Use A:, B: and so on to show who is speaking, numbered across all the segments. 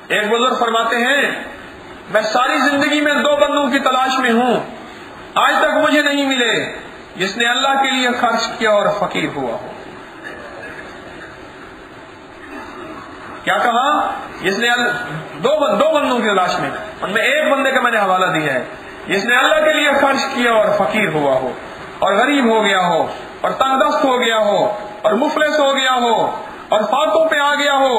A: ایک بزرگ فرماتے ہیں میں ساری زندگی میں 2 بندوں کی تلاش میں ہوں، آج تک مجھے نہیں ملے، جس نے اللہ کے لیے خرچ کیا اور فقیر ہوا ہو۔ کیا کہا؟ جس نے دو بندوں کی تلاش میں، ان میں ایک بندے کا میں نے حوالہ دیا ہے، جس نے اللہ کے لیے خرچ کیا اور فقیر ہوا ہو، اور غریب ہو گیا ہو، اور تنگ دست ہو گیا ہو، اور مفلس ہو گیا ہو، اور فاتوں پہ آ گیا ہو۔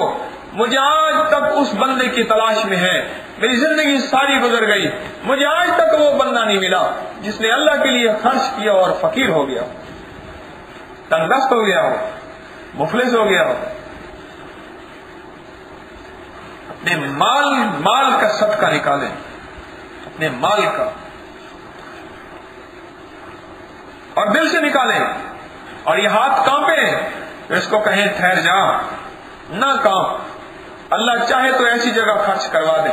A: مجھے آج تک اس بندے کی تلاش میں ہے، میری زندگی ساری گزر گئی، مجھے آج تک وہ بندہ نہیں ملا جس نے اللہ کے لیے خرچ کیا اور فقیر ہو گیا ہو، تنگ دست ہو گیا ہو، مفلس ہو گیا ہو۔ اپنے مال کا صدقہ نکالیں، اپنے مال کا، اور دل سے نکالیں، اور یہ ہاتھ کانپے تو اس کو کہیں ٹھہر جا، نہ کانپ، اللہ چاہے تو ایسی جگہ خرچ کروا دے،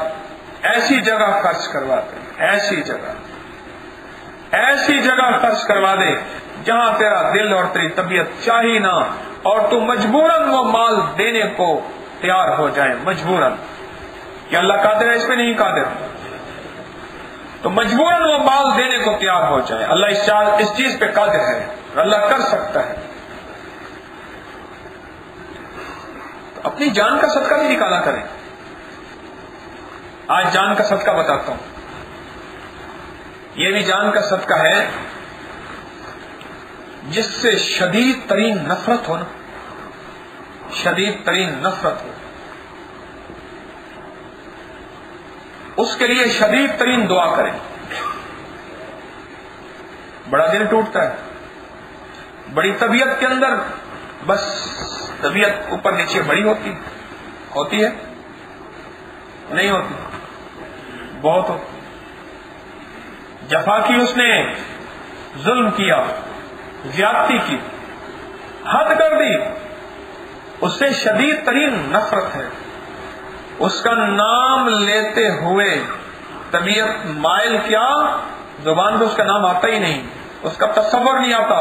A: ایسی جگہ خرچ کروا دے، ایسی جگہ خرچ کروا دے جہاں تیرا دل اور تیری طبیعت چاہی نہ، اور تو مجبوراً وہ مال دینے کو تیار ہو جائے، مجبوراً، کہ اللہ قادر ہے اس پہ نہیں قادر، تو مجبوراً وہ مال دینے کو تیار ہو جائے، اللہ اس چیز پہ قادر ہے، اللہ کر سکتا ہے۔ تو اپنی جان کا صدقہ بھی نکالا کریں۔ آج جان کا صدقہ بتاتا ہوں، یہ بھی جان کا صدقہ ہے جس سے شدید ترین نفرت ہو نا، شدید ترین نفرت ہو، اس کے لیے شدید ترین دعا کریں۔ بڑا دل ٹوٹتا ہے، بڑی طبیعت کے اندر، بس طبیعت اوپر نیچے بڑی ہوتی ہے، نہیں ہوتی، بہت ہوتی، جفا کی اس نے، ظلم کیا، زیادتی کی، حد کر دی، اس سے شدید ترین نفرت ہے۔ اس کا نام لیتے ہوئے طبیعت مائل، کیا زبان پہ اس کا نام آتا ہی نہیں، اس کا تصور نہیں آتا،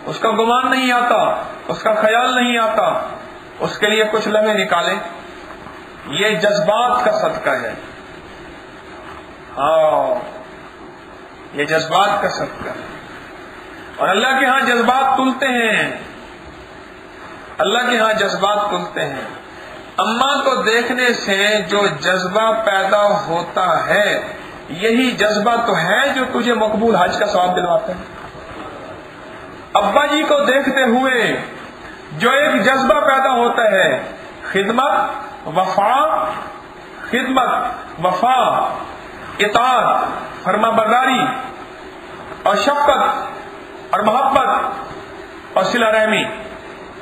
A: اس کا گمان نہیں آتا، اس کا خیال نہیں آتا، اس کے لیے کچھ لمحے نکالیں۔ یہ جذبات کا صدقہ ہے، یہ جذبات کا صدقہ ہے، اور اللہ کے ہاں جذبات تلتے ہیں، اللہ کے ہاں جذبات تلتے ہیں۔ اماں کو دیکھنے سے جو جذبہ پیدا ہوتا ہے، یہی جذبہ تو ہے جو تجھے مقبول حج کا ثواب دلواتا ہے۔ ابا جی کو دیکھتے ہوئے جو ایک جذبہ پیدا ہوتا ہے، خدمت وفا، اطاعت، فرما برداری اور شفقت اور محبت اور صلہ رحمی،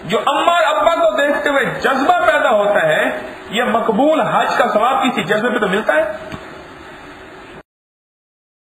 A: جو اماں اور ابا کو دیکھتے ہوئے جذبہ پیدا ہوتا ہے، یہ مقبول حج کا ثواب کسی جذبے پہ تو ملتا ہے۔